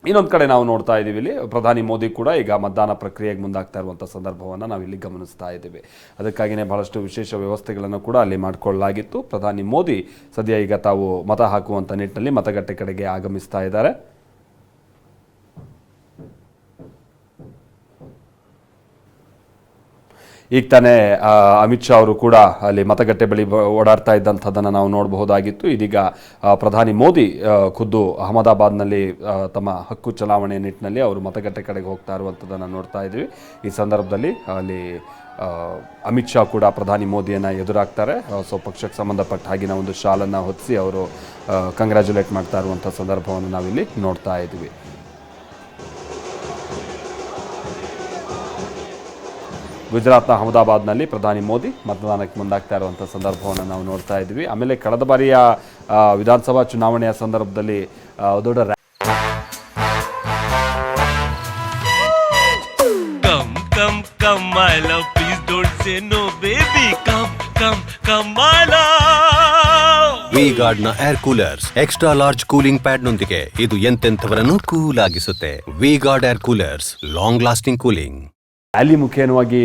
ಇನ್ನೊಂದು ಕಡೆ ನಾವು ನೋಡ್ತಾ ಇದ್ದೀವಿ, ಇಲ್ಲಿ ಪ್ರಧಾನಿ ಮೋದಿ ಕೂಡ ಈಗ ಮತದಾನ ಪ್ರಕ್ರಿಯೆಗೆ ಮುಂದಾಗ್ತಾ ಇರುವಂಥ ಸಂದರ್ಭವನ್ನು ನಾವಿಲ್ಲಿ ಗಮನಿಸ್ತಾ ಇದ್ದೀವಿ. ಅದಕ್ಕಾಗಿಯೇ ಬಹಳಷ್ಟು ವಿಶೇಷ ವ್ಯವಸ್ಥೆಗಳನ್ನು ಕೂಡ ಅಲ್ಲಿ ಮಾಡಿಕೊಳ್ಳಲಾಗಿತ್ತು. ಪ್ರಧಾನಿ ಮೋದಿ ಸದ್ಯ ಈಗ ತಾವು ಮತ ಹಾಕುವಂಥ ನಿಟ್ಟಿನಲ್ಲಿ ಮತಗಟ್ಟೆ ಕಡೆಗೆ ಆಗಮಿಸ್ತಾ ಇದ್ದಾರೆ. ಈಗ ತಾನೇ ಅಮಿತ್ ಶಾ ಅವರು ಕೂಡ ಅಲ್ಲಿ ಮತಗಟ್ಟೆ ಬಳಿ ಓಡಾಡ್ತಾ ಇದ್ದಂಥದ್ದನ್ನು ನಾವು ನೋಡಬಹುದಾಗಿತ್ತು. ಇದೀಗ ಪ್ರಧಾನಿ ಮೋದಿ ಖುದ್ದು ಅಹಮದಾಬಾದ್ನಲ್ಲಿ ತಮ್ಮ ಹಕ್ಕು ಚಲಾವಣೆ ನಿಟ್ಟಿನಲ್ಲಿ ಅವರು ಮತಗಟ್ಟೆ ಕಡೆಗೆ ಹೋಗ್ತಾ ಇರುವಂಥದ್ದನ್ನು ನೋಡ್ತಾ ಇದ್ವಿ. ಈ ಸಂದರ್ಭದಲ್ಲಿ ಅಲ್ಲಿ ಅಮಿತ್ ಶಾ ಕೂಡ ಪ್ರಧಾನಿ ಮೋದಿಯನ್ನು ಎದುರಾಗ್ತಾರೆ. ಸೊ ಪಕ್ಷಕ್ಕೆ ಸಂಬಂಧಪಟ್ಟ ಹಾಗಿನ ಒಂದು ಶಾಲನ್ನು ಹೊತ್ತಿಸಿ ಅವರು ಕಂಗ್ರ್ಯಾಚುಲೇಟ್ ಮಾಡ್ತಾ ಇರುವಂಥ ಸಂದರ್ಭವನ್ನು ನಾವಿಲ್ಲಿ ನೋಡ್ತಾ ಇದ್ವಿ. ಗುಜರಾತ್ನ ಅಹಮದಾಬಾದ್ನಲ್ಲಿ ಪ್ರಧಾನಿ ಮೋದಿ ಮತದಾನಕ್ಕೆ ಮುಂದಾಗ್ತಾ ಇರುವಂಥ ಸಂದರ್ಭವನ್ನು ನಾವು ನೋಡ್ತಾ ಇದ್ವಿ. ಆಮೇಲೆ ಕಳೆದ ಬಾರಿಯ ವಿಧಾನಸಭಾ ಚುನಾವಣೆಯ ಸಂದರ್ಭದಲ್ಲಿ ದೊಡ್ಡ ವಿ-ಗಾರ್ಡ್ನ air coolers extra large cooling pad ನೊಂದಿಗೆ ಇದು ಎಂತೆಂಥವರನ್ನು ಕೂಲ್ ಆಗಿಸುತ್ತೆ. V Guard air coolers, long lasting cooling. Rally ಮುಖೇನವಾಗಿ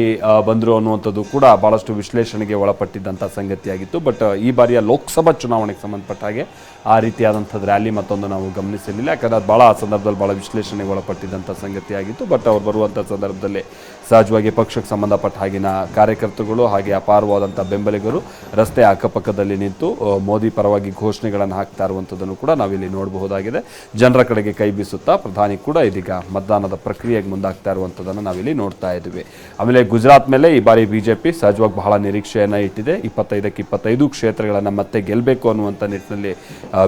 ಬಂದರು ಅನ್ನುವಂಥದ್ದು ಕೂಡ ಭಾಳಷ್ಟು ವಿಶ್ಲೇಷಣೆಗೆ ಒಳಪಟ್ಟಿದ್ದಂಥ ಸಂಗತಿಯಾಗಿತ್ತು. ಬಟ್ ಈ ಬಾರಿಯ ಲೋಕಸಭಾ ಚುನಾವಣೆಗೆ ಸಂಬಂಧಪಟ್ಟ ಹಾಗೆ ಆ ರೀತಿಯಾದಂಥದ್ದು ರ್ಯಾಲಿ ಮತ್ತೊಂದು ನಾವು ಗಮನಿಸಿರಲಿಲ್ಲ. ಯಾಕಂದರೆ ಅದು ಭಾಳ ಆ ಸಂದರ್ಭದಲ್ಲಿ ಭಾಳ ವಿಶ್ಲೇಷಣೆಗೆ ಒಳಪಟ್ಟಿದ್ದಂಥ ಸಂಗತಿಯಾಗಿತ್ತು. ಬಟ್ ಅವ್ರು ಬರುವಂಥ ಸಂದರ್ಭದಲ್ಲಿ ಸಹಜವಾಗಿ ಪಕ್ಷಕ್ಕೆ ಸಂಬಂಧಪಟ್ಟ ಹಾಗಿನ ಕಾರ್ಯಕರ್ತರುಗಳು ಹಾಗೆ ಅಪಾರವಾದಂಥ ಬೆಂಬಲಿಗರು ರಸ್ತೆ ಅಕ್ಕಪಕ್ಕದಲ್ಲಿ ನಿಂತು ಮೋದಿ ಪರವಾಗಿ ಘೋಷಣೆಗಳನ್ನು ಹಾಕ್ತಾ ಇರುವಂಥದ್ದನ್ನು ಕೂಡ ನಾವಿಲ್ಲಿ ನೋಡಬಹುದಾಗಿದೆ. ಜನರ ಕಡೆಗೆ ಕೈ ಬೀಸುತ್ತಾ ಪ್ರಧಾನಿ ಕೂಡ ಇದೀಗ ಮತದಾನದ ಪ್ರಕ್ರಿಯೆಗೆ ಮುಂದಾಗ್ತಾ ಇರುವಂಥದ್ದನ್ನು ನಾವಿಲ್ಲಿ ನೋಡ್ತಾ ಇದ್ದೀವಿ. ಆಮೇಲೆ ಗುಜರಾತ್ ಮೇಲೆ ಈ ಬಾರಿ ಬಿಜೆಪಿ ಸಹಜವಾಗಿ ಬಹಳ ನಿರೀಕ್ಷೆಯನ್ನು ಇಟ್ಟಿದೆ. 25ಕ್ಕೆ 25 ಕ್ಷೇತ್ರಗಳನ್ನು ಮತ್ತೆ ಗೆಲ್ಲಬೇಕು ಅನ್ನುವಂಥ ನಿಟ್ಟಿನಲ್ಲಿ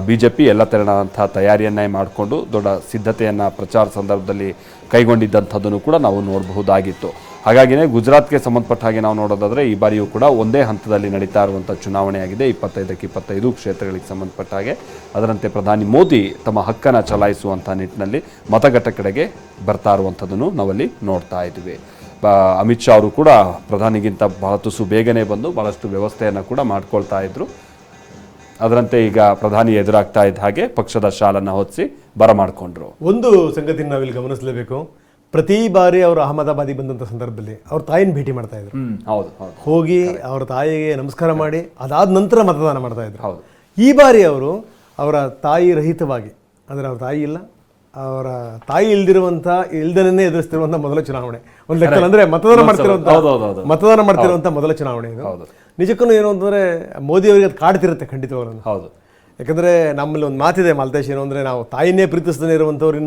ಬಿಜೆಪಿ ಎಲ್ಲ ತೆರನಾದಂಥ ತಯಾರಿಯನ್ನೇ ಮಾಡಿಕೊಂಡು ದೊಡ್ಡ ಸಿದ್ಧತೆಯನ್ನು ಪ್ರಚಾರ ಸಂದರ್ಭದಲ್ಲಿ ಕೈಗೊಂಡಿದ್ದಂಥದ್ದನ್ನು ಕೂಡ ನಾವು ನೋಡಬಹುದಾಗಿತ್ತು. ಹಾಗಾಗಿಯೇ ಗುಜರಾತ್ಗೆ ಸಂಬಂಧಪಟ್ಟ ಹಾಗೆ ನಾವು ನೋಡೋದಾದರೆ ಈ ಬಾರಿಯೂ ಕೂಡ ಒಂದೇ ಹಂತದಲ್ಲಿ ನಡೀತಾ ಇರುವಂಥ ಚುನಾವಣೆಯಾಗಿದೆ. 25ಕ್ಕೆ 25 ಕ್ಷೇತ್ರಗಳಿಗೆ ಸಂಬಂಧಪಟ್ಟ ಹಾಗೆ ಅದರಂತೆ ಪ್ರಧಾನಿ ಮೋದಿ ತಮ್ಮ ಹಕ್ಕನ್ನು ಚಲಾಯಿಸುವಂಥ ನಿಟ್ಟಿನಲ್ಲಿ ಮತಗಟ್ಟೆ ಕಡೆಗೆ ಬರ್ತಾ ಇರುವಂಥದ್ದನ್ನು ನಾವಲ್ಲಿ ನೋಡ್ತಾ ಇದ್ದೀವಿ. ಅಮಿತ್ ಶಾ ಅವರು ಕೂಡ ಪ್ರಧಾನಿಗಿಂತ ಬಹಳ ತುಸು ಬೇಗನೆ ಬಂದು ಭಾಳಷ್ಟು ವ್ಯವಸ್ಥೆಯನ್ನು ಕೂಡ ಮಾಡ್ಕೊಳ್ತಾ ಇದ್ರು. ಅದರಂತೆ ಈಗ ಪ್ರಧಾನಿ ಎದುರಾಗ್ತಾ ಇದ್ದ ಹಾಗೆ ಪಕ್ಷದ ಶಾಲನ್ನು ಹೊತ್ತಿಸಿ ಬರಮಾಡಿಕೊಂಡ್ರು. ಒಂದು ಸಂಗತಿ ನಾವಿಲ್ಲಿ ಗಮನಿಸಲೇಬೇಕು. ಪ್ರತಿ ಬಾರಿ ಅವರು ಅಹಮದಾಬಾದಿಗೆ ಬಂದಂಥ ಸಂದರ್ಭದಲ್ಲಿ ಅವ್ರ ತಾಯಿನ ಭೇಟಿ ಮಾಡ್ತಾ ಇದ್ರು. ಹೋಗಿ ಅವ್ರ ತಾಯಿಗೆ ನಮಸ್ಕಾರ ಮಾಡಿ ಅದಾದ ನಂತರ ಮತದಾನ ಮಾಡ್ತಾ ಇದ್ರು. ಈ ಬಾರಿ ಅವರು ಅವರ ತಾಯಿ ರಹಿತವಾಗಿ, ಅಂದರೆ ಅವ್ರ ತಾಯಿ ಇಲ್ಲ, ಅವರ ತಾಯಿ ಇಲ್ದನೇ ಎದುರಿಸ್ತಿರುವಂಥ ಮೊದಲ ಚುನಾವಣೆ ಒಂದು ಲೆಕ್ಕ. ಅಂದರೆ ಮತದಾನ ಮಾಡ್ತಿರುವಂಥ ಮೊದಲ ಚುನಾವಣೆ ಇದು. ನಿಜಕ್ಕೂ ಏನು ಅಂತಂದರೆ ಮೋದಿ ಅವರಿಗೆ ಅದು ಕಾಡ್ತಿರುತ್ತೆ ಖಂಡಿತವಾಗ್ಲೂ. ಹೌದು, ಯಾಕಂದರೆ ನಮ್ಮಲ್ಲಿ ಒಂದು ಮಾತಿದೆ ಮಾಲ್ತೇಶ್, ಏನು ಅಂದರೆ ನಾವು ತಾಯಿನೇ ಪ್ರೀತಿಸದೇ ಇರುವಂಥವ್ರು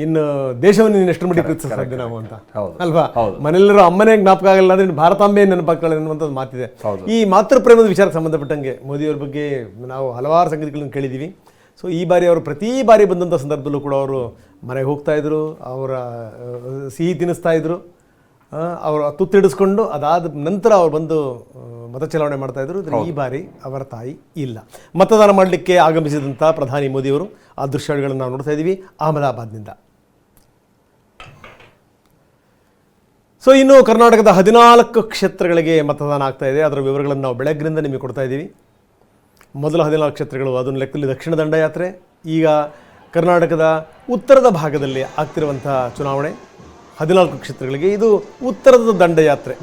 ಇನ್ನು ದೇಶವನ್ನು ಎಷ್ಟು ಮಟ್ಟಿಗೆ ಪ್ರೀತಿಸ್ತಾ ನಾವು ಅಂತ ಅಲ್ವಾ. ಮನೆಯಲ್ಲರೂ ಅಮ್ಮನೇ ಜ್ಞಾಪಕ ಆಗಲ್ಲ ಅಂದ್ರೆ ಭಾರತಾಂಬೆ ನೆನಪಾಗ್ತಾಳೆ ಅನ್ನುವಂಥದ್ದು ಮಾತಿದೆ. ಈ ಮಾತೃ ಪ್ರೇಮದ ವಿಚಾರಕ್ಕೆ ಸಂಬಂಧಪಟ್ಟಂಗೆ ಮೋದಿಯವ್ರ ಬಗ್ಗೆ ನಾವು ಹಲವಾರು ಸಂಗತಿಗಳನ್ನು ಕೇಳಿದ್ದೀವಿ. ಸೊ ಈ ಬಾರಿ ಅವರು ಪ್ರತಿ ಬಾರಿ ಬಂದಂಥ ಸಂದರ್ಭದಲ್ಲೂ ಕೂಡ ಅವರು ಮನೆಗೆ ಹೋಗ್ತಾಯಿದ್ರು, ಅವರ ಸಿಹಿ ತಿನ್ನಿಸ್ತಾಯಿದ್ರು, ಅವರು ತುತ್ತಿಡಿಸ್ಕೊಂಡು ಅದಾದ ನಂತರ ಅವ್ರು ಬಂದು ಮತ ಚಲಾವಣೆ ಮಾಡ್ತಾಯಿದ್ರು. ಈ ಬಾರಿ ಅವರ ತಾಯಿ ಇಲ್ಲ. ಮತದಾನ ಮಾಡಲಿಕ್ಕೆ ಆಗಮಿಸಿದಂಥ ಪ್ರಧಾನಿ ಮೋದಿಯವರು ಆ ದೃಶ್ಯಗಳನ್ನು ನಾವು ನೋಡ್ತಾ ಇದ್ದೀವಿ ಅಹಮದಾಬಾದ್ನಿಂದ. ಸೊ ಇನ್ನು ಕರ್ನಾಟಕದ 14 ಕ್ಷೇತ್ರಗಳಿಗೆ ಮತದಾನ ಆಗ್ತಾ ಇದೆ. ಅದರ ವಿವರಗಳನ್ನು ನಾವು ಬೆಳಗ್ಗಿನಿಂದ ನಿಮಗೆ ಕೊಡ್ತಾ ಇದ್ದೀವಿ. ಮೊದಲ 14 ಕ್ಷೇತ್ರಗಳು, ಅದನ್ನು ಲೆಕ್ಕದಲ್ಲಿ ದಕ್ಷಿಣ ದಂಡಯಾತ್ರೆ. ಈಗ ಕರ್ನಾಟಕದ ಉತ್ತರದ ಭಾಗದಲ್ಲಿ ಆಗ್ತಿರುವಂಥ ಚುನಾವಣೆ 14 ಕ್ಷೇತ್ರಗಳಿಗೆ. ಇದು ಉತ್ತರದ ದಂಡಯಾತ್ರೆ.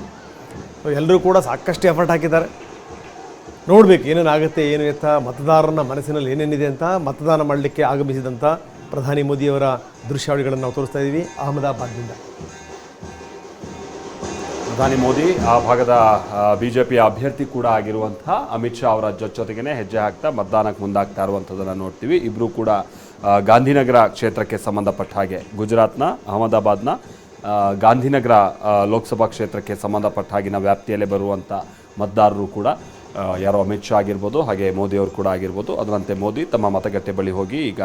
ಎಲ್ಲರೂ ಕೂಡ ಸಾಕಷ್ಟು ಎಫರ್ಟ್ ಹಾಕಿದ್ದಾರೆ. ನೋಡಬೇಕು ಏನೇನಾಗುತ್ತೆ, ಏನು ಎತ್ತ ಮತದಾರನ ಮನಸ್ಸಿನಲ್ಲಿ ಏನೇನಿದೆ ಅಂತ. ಮತದಾನ ಮಾಡಲಿಕ್ಕೆ ಆಗಮಿಸಿದಂಥ ಪ್ರಧಾನಿ ಮೋದಿಯವರ ದೃಶ್ಯಾವಳಿಗಳನ್ನು ನಾವು ತೋರಿಸ್ತಾ ಇದ್ದೀವಿ ಅಹಮದಾಬಾದ್ನಿಂದ. ಪ್ರಧಾನಿ ಮೋದಿ ಆ ಭಾಗದ ಬಿಜೆಪಿಯ ಅಭ್ಯರ್ಥಿ ಕೂಡ ಆಗಿರುವಂಥ ಅಮಿತ್ ಶಾ ಅವರ ಜೊತೆಗೇ ಹೆಜ್ಜೆ ಹಾಕ್ತಾ ಮತದಾನಕ್ಕೆ ಮುಂದಾಗ್ತಾ ಇರುವಂಥದ್ದನ್ನು ನೋಡ್ತೀವಿ. ಇಬ್ಬರು ಕೂಡ ಗಾಂಧಿನಗರ ಕ್ಷೇತ್ರಕ್ಕೆ ಸಂಬಂಧಪಟ್ಟ ಹಾಗೆ ಗುಜರಾತ್ನ ಅಹಮದಾಬಾದ್ನ ಗಾಂಧಿನಗರ ಲೋಕಸಭಾ ಕ್ಷೇತ್ರಕ್ಕೆ ಸಂಬಂಧಪಟ್ಟ ಹಾಗಿನ ವ್ಯಾಪ್ತಿಯಲ್ಲೇ ಬರುವಂಥ ಮತದಾರರು ಕೂಡ ಯಾರೋ ಅಮಿತ್ ಶಾ ಆಗಿರ್ಬೋದು, ಹಾಗೆ ಮೋದಿಯವರು ಕೂಡ ಆಗಿರ್ಬೋದು. ಅದರಂತೆ ಮೋದಿ ತಮ್ಮ ಮತಗಟ್ಟೆ ಬಳಿ ಹೋಗಿ ಈಗ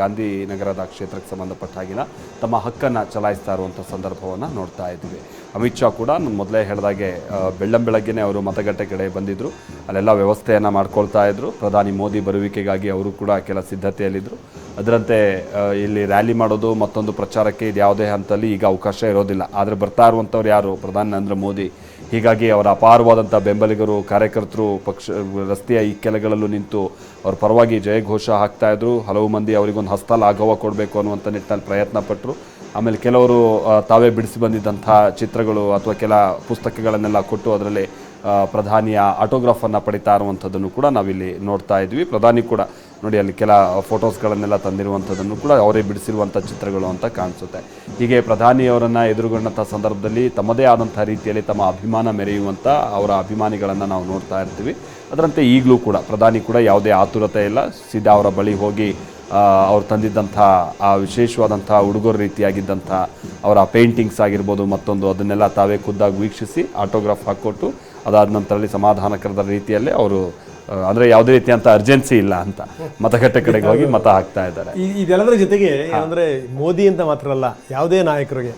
ಗಾಂಧಿನಗರದ ಕ್ಷೇತ್ರಕ್ಕೆ ಸಂಬಂಧಪಟ್ಟ ಹಾಗಿನ ತಮ್ಮ ಹಕ್ಕನ್ನು ಚಲಾಯಿಸ್ತಾ ಇರುವಂಥ ಸಂದರ್ಭವನ್ನು ನೋಡ್ತಾ ಇದ್ದೀವಿ. ಅಮಿತ್ ಶಾ ಕೂಡ ಮೊದಲೇ ಹೇಳಿದಾಗೆ ಬೆಳ್ಳಂಬೆಳಗ್ಗೆನೇ ಅವರು ಮತಗಟ್ಟೆ ಕಡೆ ಬಂದಿದ್ದರು. ಅಲ್ಲೆಲ್ಲ ವ್ಯವಸ್ಥೆಯನ್ನು ಮಾಡ್ಕೊಳ್ತಾ ಇದ್ದರು. ಪ್ರಧಾನಿ ಮೋದಿ ಬರುವಿಕೆಗಾಗಿ ಅವರು ಕೂಡ ಕೆಲ ಸಿದ್ಧತೆಯಲ್ಲಿದ್ದರು. ಅದರಂತೆ ಇಲ್ಲಿ ರ್ಯಾಲಿ ಮಾಡೋದು ಮತ್ತೊಂದು ಪ್ರಚಾರಕ್ಕೆ ಇದು ಯಾವುದೇ ಹಂತದಲ್ಲಿ ಈಗ ಅವಕಾಶ ಇರೋದಿಲ್ಲ. ಆದರೆ ಬರ್ತಾ ಇರುವಂಥವ್ರು ಯಾರು, ಪ್ರಧಾನಿ ನರೇಂದ್ರ ಮೋದಿ ಹೀಗಾಗಿ ಅವರ ಅಪಾರವಾದಂಥ ಬೆಂಬಲಿಗರು, ಕಾರ್ಯಕರ್ತರು ಪಕ್ಷ ರಸ್ತೆಯ ಈ ಕೆಳಗಳಲ್ಲೂ ನಿಂತು ಅವ್ರ ಪರವಾಗಿ ಜಯಘೋಷ ಹಾಕ್ತಾಯಿದ್ರು. ಹಲವು ಮಂದಿ ಅವರಿಗೊಂದು ಹಸ್ತಲಾಘವ ಕೊಡಬೇಕು ಅನ್ನುವಂಥ ನಿಟ್ಟಿನಲ್ಲಿ ಪ್ರಯತ್ನ ಪಟ್ಟರು. ಆಮೇಲೆ ಕೆಲವರು ತಾವೇ ಬಿಡಿಸಿ ಬಂದಿದ್ದಂಥ ಚಿತ್ರಗಳು ಅಥವಾ ಕೆಲ ಪುಸ್ತಕಗಳನ್ನೆಲ್ಲ ಕೊಟ್ಟು ಅದರಲ್ಲಿ ಪ್ರಧಾನಿಯ ಆಟೋಗ್ರಾಫನ್ನು ಪಡಿತಾ ಇರುವಂಥದ್ದನ್ನು ಕೂಡ ನಾವಿಲ್ಲಿ ನೋಡ್ತಾ ಇದ್ವಿ. ಪ್ರಧಾನಿ ಕೂಡ ನೋಡಿ ಅಲ್ಲಿ ಕೆಲ ಫೋಟೋಸ್ಗಳನ್ನೆಲ್ಲ ತಂದಿರುವಂಥದ್ದನ್ನು ಕೂಡ ಅವರೇ ಬಿಡಿಸಿರುವಂಥ ಚಿತ್ರಗಳು ಅಂತ ಕಾಣಿಸುತ್ತೆ. ಹೀಗೆ ಪ್ರಧಾನಿಯವರನ್ನು ಎದುರುಗೊಂಡಂಥ ಸಂದರ್ಭದಲ್ಲಿ ತಮ್ಮದೇ ಆದಂಥ ರೀತಿಯಲ್ಲಿ ತಮ್ಮ ಅಭಿಮಾನ ಮೆರೆಯುವಂಥ ಅವರ ಅಭಿಮಾನಿಗಳನ್ನು ನಾವು ನೋಡ್ತಾ ಇರ್ತೀವಿ. ಅದರಂತೆ ಈಗಲೂ ಕೂಡ ಪ್ರಧಾನಿ ಕೂಡ ಯಾವುದೇ ಆತುರತೆ ಇಲ್ಲ, ಸೀದಾ ಅವರ ಬಳಿ ಹೋಗಿ ಅವ್ರು ತಂದಿದ್ದಂಥ ಆ ವಿಶೇಷವಾದಂಥ ಉಡುಗೊರೆ ರೀತಿಯಾಗಿದ್ದಂಥ ಅವರ ಪೇಂಟಿಂಗ್ಸ್ ಆಗಿರ್ಬೋದು ಮತ್ತೊಂದು ಅದನ್ನೆಲ್ಲ ತಾವೇ ಖುದ್ದಾಗಿ ವೀಕ್ಷಿಸಿ ಆಟೋಗ್ರಾಫ್ ಹಾಕ್ಕೊಟ್ಟು ಅದಾದ ನಂತರದಲ್ಲಿ ಸಮಾಧಾನಕರದ ರೀತಿಯಲ್ಲೇ ಅವರು ಅಂದರೆ ಯಾವುದೇ ರೀತಿಯಂಥ ಅರ್ಜೆನ್ಸಿ ಇಲ್ಲ ಅಂತ ಮತಗಟ್ಟೆ ಕಡೆಗೆ ಹೋಗಿ ಮತ ಹಾಕ್ತಾ ಇದ್ದಾರೆ. ಇದೆಲ್ಲದರ ಜೊತೆಗೆ ಏನಂದರೆ ಮೋದಿ ಅಂತ ಮಾತ್ರ ಅಲ್ಲ, ಯಾವುದೇ ನಾಯಕರಿಗೆ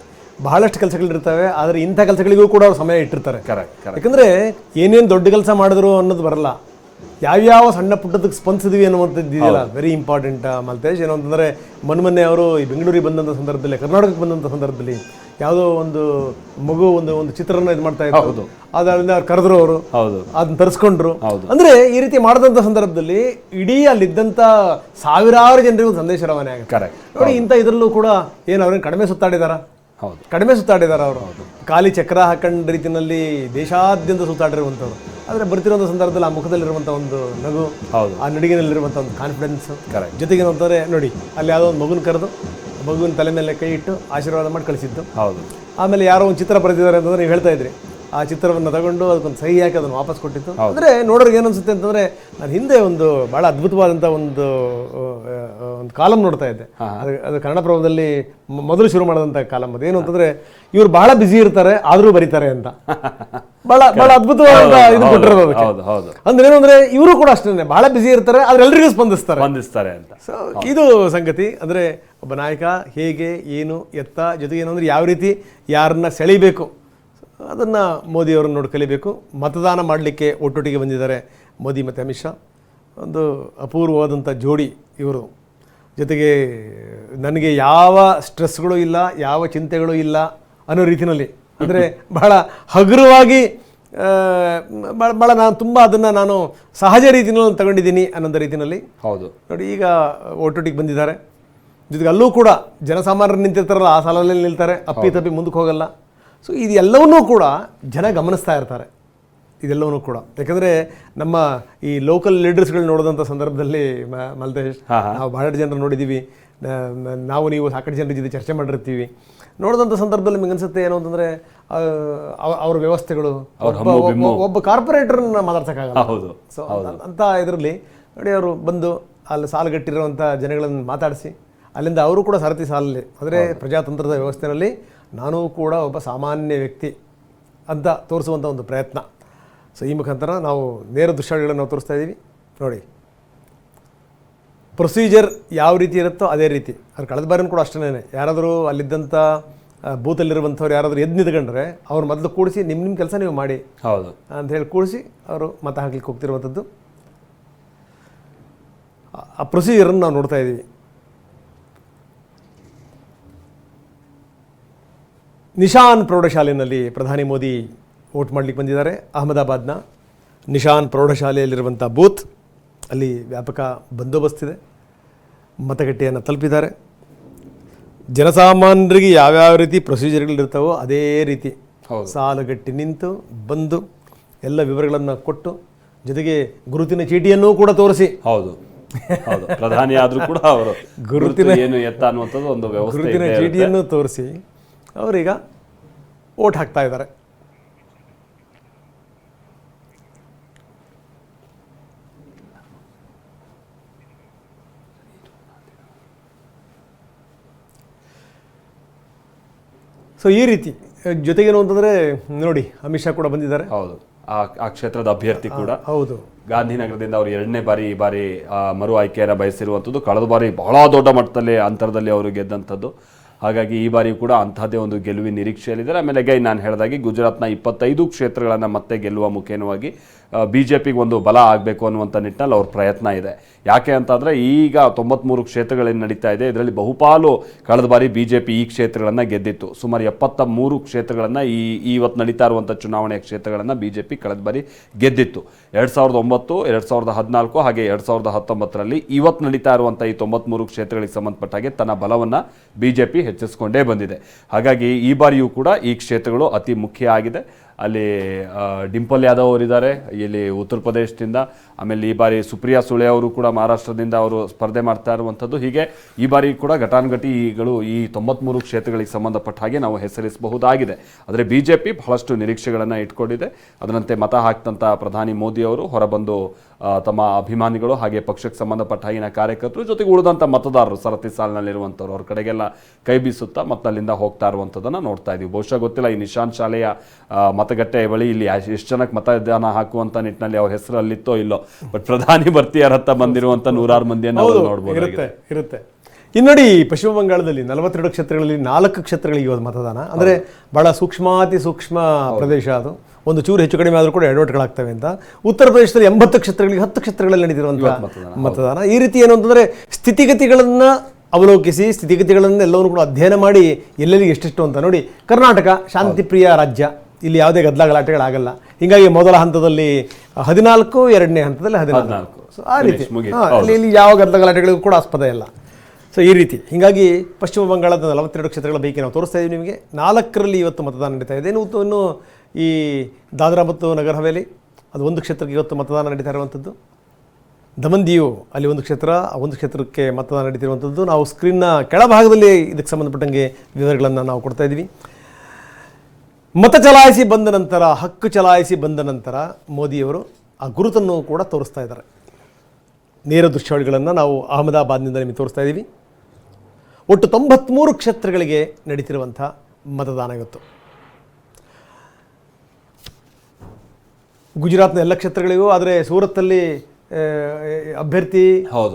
ಬಹಳಷ್ಟು ಕೆಲಸಗಳಿರ್ತವೆ, ಆದರೆ ಇಂಥ ಕೆಲಸಗಳಿಗೂ ಕೂಡ ಅವ್ರು ಸಮಯ ಇಟ್ಟಿರ್ತಾರೆ. ಕರೆಕ್ಟ್. ಯಾಕಂದರೆ ಏನೇನು ದೊಡ್ಡ ಕೆಲಸ ಮಾಡಿದ್ರು ಅನ್ನೋದು ಬರಲ್ಲ, ಯಾವ್ಯಾವ ಸಣ್ಣ ಪುಟ್ಟದಕ್ಕೆ ಸ್ಪಂದಿಸಿದ್ವಿ ಅನ್ನುವಂಥದ್ದು ಇದೆಯಲ್ಲ, ವೆರಿ ಇಂಪಾರ್ಟೆಂಟ್. ಮಲ್ತೇಶ್ ಏನು ಅಂತಂದರೆ ಮೊನ್ನೆ ಅವರು ಈ ಬೆಂಗಳೂರಿಗೆ ಬಂದಂಥ ಸಂದರ್ಭದಲ್ಲಿ, ಕರ್ನಾಟಕಕ್ಕೆ ಬಂದಂಥ ಸಂದರ್ಭದಲ್ಲಿ ಯಾವುದೋ ಒಂದು ಮಗು ಒಂದು ಚಿತ್ರನ ಇದು ಮಾಡ್ತಾ ಇತ್ತು, ಅದರಿಂದ ಅವ್ರು ಕರೆದ್ರು, ಅವರು ಅದನ್ನ ತರಿಸ್ಕೊಂಡ್ರು. ಅಂದ್ರೆ ಈ ರೀತಿ ಮಾಡಿದಂಥ ಸಂದರ್ಭದಲ್ಲಿ ಇಡೀ ಅಲ್ಲಿದ್ದಂಥ ಸಾವಿರಾರು ಜನರಿಗೆ ಒಂದು ಸಂದೇಶ ರವಾನೆ ಆಗುತ್ತೆ. ನೋಡಿ, ಇಂಥ ಇದರಲ್ಲೂ ಕೂಡ ಏನು ಅವ್ರೇನು ಕಡಿಮೆ ಸುತ್ತಾಡಿದಾರ? ಅವರು ಖಾಲಿ ಚಕ್ರ ಹಾಕೊಂಡ ರೀತಿಯಲ್ಲಿ ದೇಶಾದ್ಯಂತ ಸುತ್ತಾಡಿರುವಂಥವ್ರು. ಆದರೆ ಬರ್ತಿರುವಂಥ ಸಂದರ್ಭದಲ್ಲಿ ಆ ಮುಖದಲ್ಲಿರುವಂಥ ಒಂದು ನಗು, ಆ ನಡಿಗೆನಲ್ಲಿರುವಂಥ ಒಂದು ಕಾನ್ಫಿಡೆನ್ಸ್, ಜೊತೆಗೆ ಏನಂತಾರೆ ನೋಡಿ, ಅಲ್ಲಿ ಯಾವುದೋ ಒಂದು ಮಗುನ ಕರೆದು ಮಗುವಿನ ತಲೆ ಮೇಲೆ ಕೈ ಇಟ್ಟು ಆಶೀರ್ವಾದ ಮಾಡಿ ಕಳಿಸಿದ್ದು. ಆಮೇಲೆ ಯಾರೋ ಒಂದು ಚಿತ್ರ ಬರೆದಿದ್ದಾರೆ ಅಂತಂದ್ರೆ ನೀವು ಹೇಳ್ತಾ ಇದ್ರಿ, ಆ ಚಿತ್ರವನ್ನು ತಗೊಂಡು ಅದಕ್ಕೊಂದು ಸಹಿ ಹಾಕಿ ಅದನ್ನು ವಾಪಸ್ ಕೊಟ್ಟಿತ್ತು. ಅಂದರೆ ನೋಡೋರಿಗೆ ಏನು ಅನ್ಸುತ್ತೆ ಅಂತಂದರೆ, ನಾನು ಹಿಂದೆ ಒಂದು ಭಾಳ ಅದ್ಭುತವಾದಂಥ ಒಂದು ಕಾಲಮ್ ನೋಡ್ತಾ ಇದ್ದೆ. ಅದು ಕನ್ನಡಪ್ರಭದಲ್ಲಿ ಮೊದಲು ಶುರು ಮಾಡಿದಂಥ ಕಾಲಮ್. ಅದು ಏನು ಅಂತಂದರೆ, ಇವ್ರು ಬಹಳ ಬ್ಯುಸಿ ಇರ್ತಾರೆ ಆದರೂ ಬರೀತಾರೆ ಅಂತ. ಬಹಳ ಅದ್ಭುತವಾದ ಇದು ಕೊಟ್ಟಿರೋದು ಅದಕ್ಕೆ. ಅಂದ್ರೆ ಏನು ಅಂದರೆ, ಇವರು ಕೂಡ ಅಷ್ಟೇ ಬಹಳ ಬ್ಯುಸಿ ಇರ್ತಾರೆ, ಆದ್ರೆ ಎಲ್ರಿಗೂ ಸ್ಪಂದಿಸ್ತಾರೆ ಅಂತ. ಸೊ ಇದು ಸಂಗತಿ. ಅಂದರೆ ಒಬ್ಬ ನಾಯಕ ಹೇಗೆ, ಏನು, ಎತ್ತ, ಜೊತೆಗೆ ಏನು ಅಂದರೆ ಯಾವ ರೀತಿ ಯಾರನ್ನ ಸೆಳಿಬೇಕು ಅದನ್ನು ಮೋದಿಯವರನ್ನು ನೋಡಿ ಕಲಿಬೇಕು. ಮತದಾನ ಮಾಡಲಿಕ್ಕೆ ಒಟ್ಟೊಟ್ಟಿಗೆ ಬಂದಿದ್ದಾರೆ ಮೋದಿ ಮತ್ತು ಅಮಿತ್ ಶಾ. ಒಂದು ಅಪೂರ್ವವಾದಂಥ ಜೋಡಿ ಇವರು. ಜೊತೆಗೆ ನನಗೆ ಯಾವ ಸ್ಟ್ರೆಸ್ಗಳು ಇಲ್ಲ, ಯಾವ ಚಿಂತೆಗಳು ಇಲ್ಲ ಅನ್ನೋ ರೀತಿಯಲ್ಲಿ, ಅಂದರೆ ಬಹಳ ಹಗುರವಾಗಿ ಭಾಳ ನಾನು ತುಂಬ ಅದನ್ನು ನಾನು ಸಹಜ ರೀತಿಯಲ್ಲಿ ತಗೊಂಡಿದ್ದೀನಿ ಅನ್ನೋ ರೀತಿಯಲ್ಲಿ. ನೋಡಿ, ಈಗ ಒಟ್ಟೊಟ್ಟಿಗೆ ಬಂದಿದ್ದಾರೆ. ಜೊತೆಗೆ ಅಲ್ಲೂ ಕೂಡ ಜನಸಾಮಾನ್ಯರು ನಿಂತಿರ್ತಾರಲ್ಲ, ಆ ಸಾಲಲ್ಲಿ ನಿಲ್ತಾರೆ, ಅಪ್ಪಿ ತಪ್ಪಿ ಮುಂದಕ್ಕೆ ಹೋಗಲ್ಲ. ಸೊ ಇದೆಲ್ಲವನ್ನೂ ಕೂಡ ಜನ ಗಮನಿಸ್ತಾ ಇರ್ತಾರೆ, ಇದೆಲ್ಲವನ್ನೂ ಕೂಡ. ಯಾಕಂದರೆ ನಮ್ಮ ಈ ಲೋಕಲ್ ಲೀಡರ್ಸ್ಗಳು ನೋಡಿದಂಥ ಸಂದರ್ಭದಲ್ಲಿ ಮಲ್ತೇಶ್, ನಾವು ಬಹಳಷ್ಟು ಜನರು ನೋಡಿದ್ದೀವಿ, ನಾವು ನೀವು ಸಾಕಷ್ಟು ಜನರ ಜೊತೆ ಚರ್ಚೆ ಮಾಡಿರ್ತೀವಿ. ನೋಡಿದಂಥ ಸಂದರ್ಭದಲ್ಲಿ ನಿಮಗೆ ಅನಿಸುತ್ತೆ ಏನು ಅಂತಂದರೆ, ಅವ್ರ ವ್ಯವಸ್ಥೆಗಳು ಒಬ್ಬ ಕಾರ್ಪೊರೇಟರ್ನ ಮಾತಾಡ್ಸೋಕ್ಕಾಗಲ್ಲ. ಸೊ ಅಂಥ ಇದರಲ್ಲಿ ನೋಡಿ, ಅವರು ಬಂದು ಅಲ್ಲಿ ಸಾಲುಗಟ್ಟಿರುವಂಥ ಜನಗಳನ್ನು ಮಾತಾಡಿಸಿ ಅಲ್ಲಿಂದ ಅವರು ಕೂಡ ಸರತಿ ಸಾಲಲ್ಲಿ, ಅಂದರೆ ಪ್ರಜಾತಂತ್ರದ ವ್ಯವಸ್ಥೆಯಲ್ಲಿ ನಾನು ಕೂಡ ಒಬ್ಬ ಸಾಮಾನ್ಯ ವ್ಯಕ್ತಿ ಅಂತ ತೋರಿಸುವಂಥ ಒಂದು ಪ್ರಯತ್ನ. ಸೊ ಈ ಮುಖಾಂತರ ನಾವು ನೇರ ದೃಶ್ಯಾವಳಿಗಳನ್ನು ನಾವು ತೋರಿಸ್ತಾ ಇದ್ದೀವಿ. ನೋಡಿ, ಪ್ರೊಸೀಜರ್ ಯಾವ ರೀತಿ ಇರುತ್ತೋ ಅದೇ ರೀತಿ. ಅವ್ರು ಕಳೆದ ಬಾರಿನೂ ಕೂಡ ಅಷ್ಟೇ, ಯಾರಾದರೂ ಅಲ್ಲಿದ್ದಂಥ ಬೂತಲ್ಲಿರುವಂಥವ್ರು ಯಾರಾದರೂ ಎದ್ದು ನಿಂತ್ಕೊಂಡ್ರೆ ಅವ್ರು ಮೊದಲು ಕೂಡಿಸಿ ನಿಮ್ಮ ಕೆಲಸ ನೀವು ಮಾಡಿ ಅಂತ ಹೇಳಿ ಕೂಡಿಸಿ ಅವರು ಮತ ಹಾಕ್ಲಿಕ್ಕೆ ಹೋಗ್ತಿರುವಂಥದ್ದು. ಆ ಪ್ರೊಸೀಜರನ್ನು ನಾವು ನೋಡ್ತಾ ಇದ್ದೀವಿ. ನಿಶಾನ್ ಪ್ರೌಢಶಾಲೆಯಲ್ಲಿ ಪ್ರಧಾನಿ ಮೋದಿ ವೋಟ್ ಮಾಡಲಿಕ್ಕೆ ಬಂದಿದ್ದಾರೆ. ಅಹಮದಾಬಾದ್ನ ನಿಶಾನ್ ಪ್ರೌಢಶಾಲೆಯಲ್ಲಿರುವಂಥ ಬೂತ್ ಅಲ್ಲಿ ವ್ಯಾಪಕ ಬಂದೋಬಸ್ತಿದೆ. ಮತಗಟ್ಟೆಯನ್ನು ತಲುಪಿದ್ದಾರೆ. ಜನಸಾಮಾನ್ಯರಿಗೆ ಯಾವ್ಯಾವ ರೀತಿ ಪ್ರೊಸೀಜರ್ಗಳಿರ್ತಾವೋ ಅದೇ ರೀತಿ ಸಾಲುಗಟ್ಟಿ ನಿಂತು ಬಂದು ಎಲ್ಲ ವಿವರಗಳನ್ನು ಕೊಟ್ಟು, ಜೊತೆಗೆ ಗುರುತಿನ ಚೀಟಿಯನ್ನೂ ಕೂಡ ತೋರಿಸಿ, ಪ್ರಧಾನಿ ಆದರೂ ಕೂಡ ಅವರು ಗುರುತಿನ ಏನು ಎತ್ತ ಅನ್ನುವಂಥದ್ದು ಒಂದು ವ್ಯವಸ್ಥೆ, ಗುರುತಿನ ಚೀಟಿಯನ್ನು ತೋರಿಸಿ ಅವರೀಗ ವೋಟ್ ಹಾಕ್ತಾ ಇದ್ದಾರೆ. ಸೊ ಈ ರೀತಿ ಜೊತೆಗೇನು ಅಂತಂದರೆ ನೋಡಿ, ಅಮಿತ್ ಶಾ ಕೂಡ ಬಂದಿದ್ದಾರೆ. ಆ ಕ್ಷೇತ್ರದ ಅಭ್ಯರ್ಥಿ ಕೂಡ ಗಾಂಧಿನಗರದಿಂದ ಅವರು ಎರಡನೇ ಬಾರಿ ಈ ಬಾರಿ ಮರು ಆಯ್ಕೆಯನ್ನು ಬಯಸಿರುವಂಥದ್ದು. ಕಳೆದ ಬಾರಿ ಬಹಳ ದೊಡ್ಡ ಮಟ್ಟದಲ್ಲಿ ಅಂತರದಲ್ಲಿ ಅವರು ಗೆದ್ದಂಥದ್ದು. ಹಾಗಾಗಿ ಈ ಬಾರಿ ಕೂಡ ಅಂತಹದ್ದೇ ಒಂದು ಗೆಲುವಿನ ನಿರೀಕ್ಷೆಯಲ್ಲಿದ್ದಾರೆ. ಆಮೇಲೆ ನಾನು ಹೇಳಿದಾಗೆ ಗುಜರಾತ್ನ 25 ಕ್ಷೇತ್ರಗಳನ್ನು ಮತ್ತೆ ಗೆಲ್ಲುವ ಮುಖೇನವಾಗಿ BJPಗೆ ಒಂದು ಬಲ ಆಗಬೇಕು ಅನ್ನುವಂಥ ನಿಟ್ಟಿನಲ್ಲಿ ಅವ್ರ ಪ್ರಯತ್ನ ಇದೆ. ಯಾಕೆ ಅಂತಂದರೆ ಈಗ 93 ಕ್ಷೇತ್ರಗಳೇನು ನಡೀತಾ ಇದೆ, ಇದರಲ್ಲಿ ಬಹುಪಾಲು ಕಳೆದ ಬಾರಿ BJP ಈ ಕ್ಷೇತ್ರಗಳನ್ನು ಗೆದ್ದಿತ್ತು. ಸುಮಾರು 73 ಕ್ಷೇತ್ರಗಳನ್ನು ಇವತ್ತು ನಡೀತಾ ಇರುವಂಥ ಚುನಾವಣೆಯ ಕ್ಷೇತ್ರಗಳನ್ನು BJP ಕಳೆದ ಬಾರಿ ಗೆದ್ದಿತ್ತು. 2009, 2014 ಹಾಗೆ 2019ರಲ್ಲಿ ಇವತ್ತು ನಡೀತಾ ಇರುವಂಥ ಈ 93 ಕ್ಷೇತ್ರಗಳಿಗೆ ಸಂಬಂಧಪಟ್ಟ ಹಾಗೆ ತನ್ನ ಬಲವನ್ನು BJP ಹೆಚ್ಚಿಸಿಕೊಂಡೇ ಬಂದಿದೆ. ಹಾಗಾಗಿ ಈ ಬಾರಿಯೂ ಕೂಡ ಈ ಕ್ಷೇತ್ರಗಳು ಅತಿ ಮುಖ್ಯ ಆಗಿದೆ. ಅಲ್ಲಿ ಡಿಂಪಲ್ ಯಾದವ್ ಅವರಿದ್ದಾರೆ ಇಲ್ಲಿ ಉತ್ತರ ಪ್ರದೇಶದಿಂದ, ಆಮೇಲೆ ಈ ಬಾರಿ ಸುಪ್ರಿಯಾ ಸುಳೆ ಅವರು ಕೂಡ ಮಹಾರಾಷ್ಟ್ರದಿಂದ ಅವರು ಸ್ಪರ್ಧೆ ಮಾಡ್ತಾ ಇರುವಂಥದ್ದು. ಹೀಗೆ ಈ ಬಾರಿ ಕೂಡ ಘಟಾನುಘಟಿಗಳು ಈ 93 ಕ್ಷೇತ್ರಗಳಿಗೆ ಸಂಬಂಧಪಟ್ಟ ಹಾಗೆ ನಾವು ಹೆಸರಿಸಬಹುದಾಗಿದೆ. ಆದರೆ BJP ಬಹಳಷ್ಟು ನಿರೀಕ್ಷೆಗಳನ್ನು ಇಟ್ಕೊಂಡಿದೆ. ಅದರಂತೆ ಮತ ಹಾಕ್ತಂಥ ಪ್ರಧಾನಿ ಮೋದಿ ಅವರು ಹೊರಬಂದು ತಮ್ಮ ಅಭಿಮಾನಿಗಳು ಹಾಗೆ ಪಕ್ಷಕ್ಕೆ ಸಂಬಂಧಪಟ್ಟ ಹಾಗಿನ ಕಾರ್ಯಕರ್ತರು ಜೊತೆಗೆ ಉಳಿದಂಥ ಮತದಾರರು ಸರತಿ ಸಾಲಿನಲ್ಲಿರುವಂಥವ್ರು ಅವ್ರ ಕಡೆಗೆಲ್ಲ ಕೈ ಬೀಸುತ್ತಾ ಮತ್ತೆ ಅಲ್ಲಿಂದ ಹೋಗ್ತಾ ಇರುವಂಥದ್ದನ್ನು ನೋಡ್ತಾ ಇದ್ದೀವಿ. ಬಹುಶಃ ಗೊತ್ತಿಲ್ಲ ಈ ನಿಶಾಂತ್ ಶಾಲೆಯ ಮತಗಟ್ಟೆ ಬಳಿ ಇಲ್ಲಿ ಎಷ್ಟು ಜನಕ್ಕೆ ಮತದಾನ ಹಾಕುವಂಥ ನಿಟ್ಟಿನಲ್ಲಿ ಅವ್ರ ಹೆಸರು ಅಲ್ಲಿತ್ತೋ ಇಲ್ಲೋ, ಬಟ್ ಪ್ರಧಾನಿ ಬರ್ತಿಯಾರತ್ತ ಬಂದಿರುವಂಥ 100 ಮಂದಿಯನ್ನು ನೋಡ್ಬೋದು. ಇರುತ್ತೆ. ಇನ್ನು ನೋಡಿ, ಪಶ್ಚಿಮ ಬಂಗಾಳದಲ್ಲಿ 42 ಕ್ಷೇತ್ರಗಳಲ್ಲಿ 4 ಕ್ಷೇತ್ರಗಳಿಗೆ ಇವತ್ತು ಮತದಾನ. ಅಂದರೆ ಬಹಳ ಸೂಕ್ಷ್ಮ ಪ್ರದೇಶ ಅದು. ಒಂದು ಚೂರು ಹೆಚ್ಚು ಕಡಿಮೆ ಆದರೂ ಕೂಡ ಎಡವಟ್ಟುಗಳಾಗ್ತವೆ ಅಂತ. ಉತ್ತರ ಪ್ರದೇಶದಲ್ಲಿ 80 ಕ್ಷೇತ್ರಗಳಿಗೆ 10 ಕ್ಷೇತ್ರಗಳಲ್ಲಿ ನಡೆದಿರುವಂಥ ಮತದಾನ. ಈ ರೀತಿ ಏನು ಅಂತಂದರೆ ಸ್ಥಿತಿಗತಿಗಳನ್ನು ಅವಲೋಕಿಸಿ, ಸ್ಥಿತಿಗತಿಗಳನ್ನೆಲ್ಲವನ್ನು ಕೂಡ ಅಧ್ಯಯನ ಮಾಡಿ ಎಲ್ಲೆಲ್ಲಿಗೆ ಎಷ್ಟೆಷ್ಟು ಅಂತ ನೋಡಿ. ಕರ್ನಾಟಕ ಶಾಂತಿಪ್ರಿಯ ರಾಜ್ಯ, ಇಲ್ಲಿ ಯಾವುದೇ ಗದ್ದಲ-ಗಲಾಟೆಗಳಾಗಲ್ಲ. ಹೀಗಾಗಿ ಮೊದಲ ಹಂತದಲ್ಲಿ 14, ಎರಡನೇ ಹಂತದಲ್ಲಿ 14. ಸೊ ಆ ರೀತಿ ಇಲ್ಲಿ ಯಾವ ಗದ್ದಲ-ಗಲಾಟೆಗಳಿಗೂ ಕೂಡ ಆಸ್ಪದ ಇಲ್ಲ. ಸೊ ಈ ರೀತಿ ಹೀಗಾಗಿ ಪಶ್ಚಿಮ ಬಂಗಾಳದ 42 ಕ್ಷೇತ್ರಗಳ ಪೈಕಿ ನಾವು ತೋರಿಸ್ತಾ ಇದ್ದೀವಿ ನಿಮಗೆ. 4ರಲ್ಲಿ ಇವತ್ತು ಮತದಾನ ನಡೀತಾ ಇದೆ. ಇನ್ನು ಈ ದಾದ್ರಾ ಮತ್ತು ನಗರ್ ಹವೇಲಿ ಅದು ಒಂದು ಕ್ಷೇತ್ರಕ್ಕೆ ಇವತ್ತು ಮತದಾನ ನಡೀತಾ ಇರುವಂಥದ್ದು. ದಮನ್ ದಿಯು ಅಲ್ಲಿ ಒಂದು ಕ್ಷೇತ್ರ, ಆ ಒಂದು ಕ್ಷೇತ್ರಕ್ಕೆ ಮತದಾನ ನಡೀತಿರುವಂಥದ್ದು. ನಾವು ಸ್ಕ್ರೀನ್ನ ಕೆಳಭಾಗದಲ್ಲಿ ಇದಕ್ಕೆ ಸಂಬಂಧಪಟ್ಟಂಗೆ ವಿವರಗಳನ್ನು ನಾವು ಕೊಡ್ತಾ ಇದ್ದೀವಿ. ಮತ ಚಲಾಯಿಸಿ ಬಂದ ನಂತರ, ಹಕ್ಕು ಚಲಾಯಿಸಿ ಬಂದ ನಂತರ ಮೋದಿಯವರು ಆ ಗುರುತನ್ನು ಕೂಡ ತೋರಿಸ್ತಾ ಇದ್ದಾರೆ. ನೇರ ದೃಶ್ಯಾವಳಿಗಳನ್ನು ನಾವು ಅಹಮದಾಬಾದ್ನಿಂದ ನಿಮಗೆ ತೋರಿಸ್ತಾ ಇದ್ದೀವಿ. ಒಟ್ಟು 93 ಕ್ಷೇತ್ರಗಳಿಗೆ ನಡೀತಿರುವಂಥ ಮತದಾನ ಇವತ್ತು. ಗುಜರಾತ್ನ ಎಲ್ಲ ಕ್ಷೇತ್ರಗಳಿಗೂ, ಆದರೆ ಸೂರತ್ತಲ್ಲಿ ಅಭ್ಯರ್ಥಿ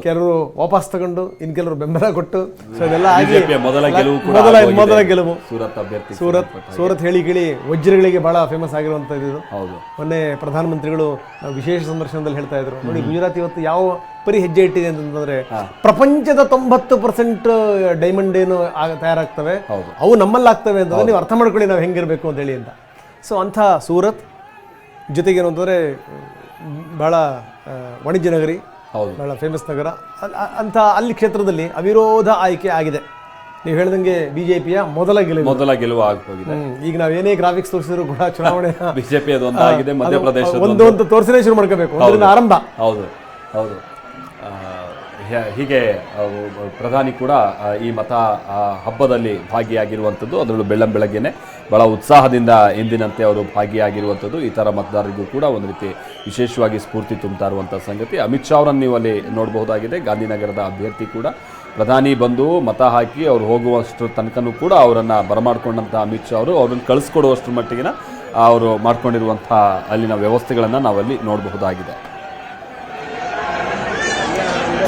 ಕೆಲವರು ವಾಪಸ್ ತಗೊಂಡು ಇನ್ನು ಕೆಲವರು ಬೆಂಬಲ ಕೊಟ್ಟು, ಸೊ ಇದೆಲ್ಲ ಆಗಿ ಮೊದಲ ಗೆಲುವು ಸೂರತ್ ಹೇಳಿ ಕೇಳಿ ವಜ್ರಗಳಿಗೆ ಬಹಳ ಫೇಮಸ್ ಆಗಿರುವಂಥದ್ದು. ಮೊನ್ನೆ ಪ್ರಧಾನಮಂತ್ರಿಗಳು ವಿಶೇಷ ಸಂದರ್ಶನದಲ್ಲಿ ಹೇಳ್ತಾ ಇದ್ರು, ನೋಡಿ ಗುಜರಾತ್ ಇವತ್ತು ಯಾವ ಪರಿ ಹೆಜ್ಜೆ ಇಟ್ಟಿದೆ ಅಂತಂದ್ರೆ ಪ್ರಪಂಚದ 90% ಡೈಮಂಡ್ ಏನು ತಯಾರಾಗ್ತವೆ ಅವು ನಮ್ಮಲ್ಲಿ ಆಗ್ತವೆ ಅಂತಂದ್ರೆ ನೀವು ಅರ್ಥ ಮಾಡ್ಕೊಳ್ಳಿ ನಾವು ಹೆಂಗಿರ್ಬೇಕು ಅಂತ ಹೇಳಿ ಅಂತ. ಸೊ ಅಂಥ ಸೂರತ್ ಜೊತೆಗೇನು ಅಂತಂದರೆ ಭಾಳ ವಾಣಿಜ್ಯ ನಗರಿ, ಭಾಳ ಫೇಮಸ್ ನಗರ ಅಂತ ಅಲ್ಲಿ ಕ್ಷೇತ್ರದಲ್ಲಿ ಅವಿರೋಧ ಆಯ್ಕೆ ಆಗಿದೆ. ನೀವು ಹೇಳ್ದಂಗೆ BJPಯ ಮೊದಲ ಗೆಲುವು ಆಗೋಗಿದೆ. ಈಗ ನಾವೇನೇ ಗ್ರಾಫಿಕ್ಸ್ ತೋರಿಸಿದ್ರು ಕೂಡ ಚುನಾವಣೆ BJP ಮಧ್ಯಪ್ರದೇಶ ಒಂದು ತೋರಿಸಲೇ ಶುರು ಮಾಡ್ಕೋಬೇಕು, ಅದರಿಂದ ಆರಂಭ. ಹೌದು. ಹೀಗೆ ಪ್ರಧಾನಿ ಕೂಡ ಈ ಮತ ಹಬ್ಬದಲ್ಲಿ ಭಾಗಿಯಾಗಿರುವಂಥದ್ದು. ಅದರಲ್ಲೂ ಬೆಳಗ್ಗೆನೆ ಬಹಳ ಉತ್ಸಾಹದಿಂದ ಎಂದಿನಂತೆ ಅವರು ಭಾಗಿಯಾಗಿರುವಂಥದ್ದು ಈ ಥರ ಮತದಾರರಿಗೂ ಕೂಡ ಒಂದು ರೀತಿ ವಿಶೇಷವಾಗಿ ಸ್ಫೂರ್ತಿ ತುಂಬ್ತಾ ಇರುವಂಥ ಸಂಗತಿ. ಅಮಿತ್ ಶಾ ಅವರನ್ನು ನೀವು ಅಲ್ಲಿ ನೋಡಬಹುದಾಗಿದೆ. ಗಾಂಧಿನಗರದ ಅಭ್ಯರ್ಥಿ ಕೂಡ ಪ್ರಧಾನಿ ಬಂದು ಮತ ಹಾಕಿ ಅವ್ರು ಹೋಗುವಷ್ಟು ತನಕನೂ ಕೂಡ ಅವರನ್ನು ಬರಮಾಡ್ಕೊಂಡಂಥ ಅಮಿತ್ ಶಾ ಅವರು ಅವ್ರನ್ನ ಕಳಿಸ್ಕೊಡುವಷ್ಟರ ಮಟ್ಟಿಗಿನ ಅವರು ಮಾಡ್ಕೊಂಡಿರುವಂಥ ಅಲ್ಲಿನ ವ್ಯವಸ್ಥೆಗಳನ್ನು ನಾವಲ್ಲಿ ನೋಡಬಹುದಾಗಿದೆ.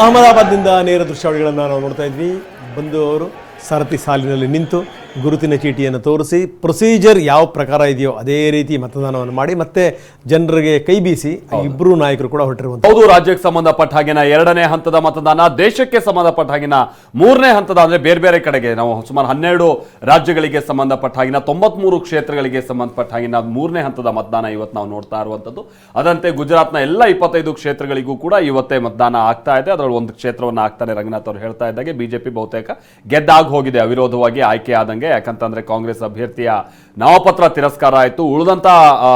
ಅಹಮದಾಬಾದ್ನಿಂದ ನೇರ ದೃಶ್ಯಾವಳಿಗಳನ್ನು ನಾವು ನೋಡ್ತಾ ಇದ್ವಿ. ಬಂದು ಅವರು ಸರತಿ ಸಾಲಿನಲ್ಲಿ ನಿಂತು ಗುರುತಿನ ಚೀಟಿಯನ್ನು ತೋರಿಸಿ ಪ್ರೊಸೀಜರ್ ಯಾವ ಪ್ರಕಾರ ಇದೆಯೋ ಅದೇ ರೀತಿ ಮತದಾನವನ್ನು ಮಾಡಿ ಮತ್ತೆ ಜನರಿಗೆ ಕೈ ಬೀಸಿ ಇಬ್ಬರು ನಾಯಕರು ಕೂಡ ಹೊರಟಿರುವಂತ. ಹೌದು, ರಾಜ್ಯಕ್ಕೆ ಸಂಬಂಧಪಟ್ಟ ಹಾಗಿನ 2ನೇ ಹಂತದ ಮತದಾನ, ದೇಶಕ್ಕೆ ಸಂಬಂಧಪಟ್ಟ ಹಾಗಿನ 3ನೇ ಹಂತದ ಅಂದ್ರೆ ಬೇರೆ ಬೇರೆ ಕಡೆಗೆ ನಾವು ಸುಮಾರು 12 ರಾಜ್ಯಗಳಿಗೆ ಸಂಬಂಧಪಟ್ಟ ಹಾಗಿನ 93 ಕ್ಷೇತ್ರಗಳಿಗೆ ಸಂಬಂಧಪಟ್ಟ ಹಾಗಿನ 3ನೇ ಹಂತದ ಮತದಾನ ಇವತ್ತು ನಾವು ನೋಡ್ತಾ ಇರುವಂತದ್ದು. ಅದಂತೆ ಗುಜರಾತ್ನ ಎಲ್ಲ 25 ಕ್ಷೇತ್ರಗಳಿಗೂ ಕೂಡ ಇವತ್ತೇ ಮತದಾನ ಆಗ್ತಾ ಇದೆ. ಅದರಲ್ಲಿ ಒಂದು ಕ್ಷೇತ್ರವನ್ನು ಆಗ್ತಾನೆ ರಂಗನಾಥ್ ಅವರು ಹೇಳ್ತಾ ಇದ್ದಾಗೆ BJP ಬಹುತೇಕ ಗೆದ್ದಾಗ ಹೋಗಿದೆ ಅವಿರೋಧವಾಗಿ ಆಯ್ಕೆ ಆದಂಗೆ. ಯಾಕಂತಂದ್ರೆ ಕಾಂಗ್ರೆಸ್ ಅಭ್ಯರ್ಥಿಯ ನಾಮಪತ್ರ ತಿರಸ್ಕಾರ ಆಯಿತು. ಉಳಿದಂತ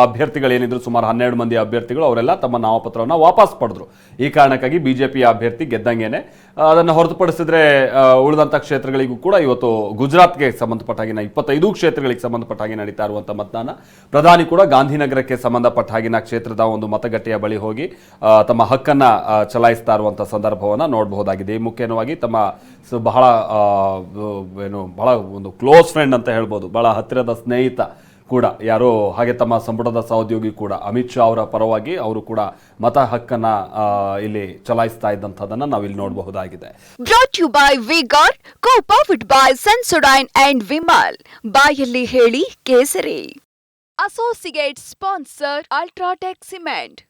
ಅಭ್ಯರ್ಥಿಗಳೇನಿದ್ರು ಸುಮಾರು 12 ಮಂದಿ ಅಭ್ಯರ್ಥಿಗಳು ಅವರೆಲ್ಲ ತಮ್ಮ ನಾಮಪತ್ರವನ್ನು ವಾಪಸ್ ಪಡೆದ್ರು. ಈ ಕಾರಣಕ್ಕಾಗಿ BJP ಅಭ್ಯರ್ಥಿ ಗೆದ್ದಂಗೆನೆ. ಅದನ್ನು ಹೊರತುಪಡಿಸಿದ್ರೆ ಉಳಿದಂಥ ಕ್ಷೇತ್ರಗಳಿಗೂ ಕೂಡ ಇವತ್ತು ಗುಜರಾತ್ಗೆ ಸಂಬಂಧಪಟ್ಟ ಹಾಗಿನ 25 ಕ್ಷೇತ್ರಗಳಿಗೆ ಸಂಬಂಧಪಟ್ಟ ಹಾಗೆ ನಡೀತಾ ಇರುವಂಥ ಮತದಾನ. ಪ್ರಧಾನಿ ಕೂಡ ಗಾಂಧಿನಗರಕ್ಕೆ ಸಂಬಂಧಪಟ್ಟ ಹಾಗಿನ ಕ್ಷೇತ್ರದ ಒಂದು ಮತಗಟ್ಟೆಯ ಬಳಿ ಹೋಗಿ ತಮ್ಮ ಹಕ್ಕನ್ನು ಚಲಾಯಿಸ್ತಾ ಇರುವಂಥ ಸಂದರ್ಭವನ್ನು ನೋಡಬಹುದಾಗಿದೆ. ಮುಖ್ಯವಾಗಿ ತಮ್ಮ ಬಹಳ ಬಹಳ ಒಂದು ಕ್ಲೋಸ್ ಫ್ರೆಂಡ್ ಅಂತ ಹೇಳ್ಬೋದು, ಬಹಳ ಹತ್ತಿರದ ಸ್ನೇಹಿತ ಕೂಡ ಯಾರೋ ಹಾಗೆ ತಮ್ಮ ಸಂಪುಟದ ಸಹೋದ್ಯೋಗಿ ಕೂಡ ಅಮಿತ್ ಶಾ ಅವರ ಪರವಾಗಿ ಅವರು ಕೂಡ ಮತ ಹಕ್ಕನ್ನ ಇಲ್ಲಿ ಚಲಾಯಿಸ್ತಾ ಇದ್ದಂಥದ್ದನ್ನ ನಾವಿಲ್ಲಿ ನೋಡಬಹುದಾಗಿದೆ. Brought you by V Guard, co powered by Sensodyne and Vimal. ಬಾಯಲ್ಲಿ ಹೇಳಿ ಕೇಸರಿ. Associate sponsor UltraTech cement.